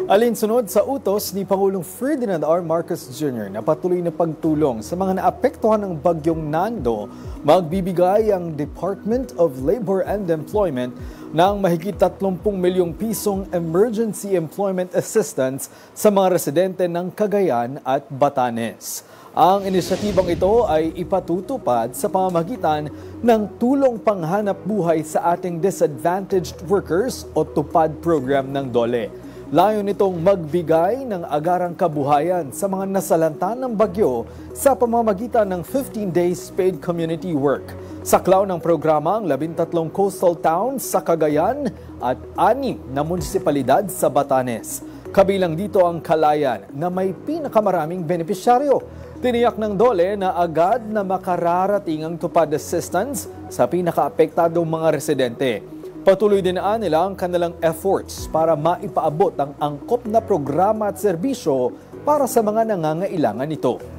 Alinsunod sa utos ni Pangulong Ferdinand R. Marcos Jr. na patuloy na pagtulong sa mga naapektuhan ng bagyong Nando, magbibigay ang Department of Labor and Employment ng mahigit 30 milyong pisong emergency employment assistance sa mga residente ng Cagayan at Batanes. Ang inisyatibang ito ay ipatutupad sa pamamagitan ng tulong panghanap buhay sa ating disadvantaged workers o TUPAD program ng DOLE. Layo nitong magbigay ng agarang kabuhayan sa mga nasalanta ng bagyo sa pamamagitan ng 15 days paid community work. Saklaw ng programa ang 13 coastal towns sa Cagayan at 6 na munisipalidad sa Batanes. Kabilang dito ang Calayan na may pinakamaraming benepisyaryo. Tiniyak ng DOLE na agad na makararating ang TUPAD assistance sa pinakaapektadong mga residente. Patuloy din nila ang kanilang efforts para maipaabot ang angkop na programa at serbisyo para sa mga nangangailangan nito.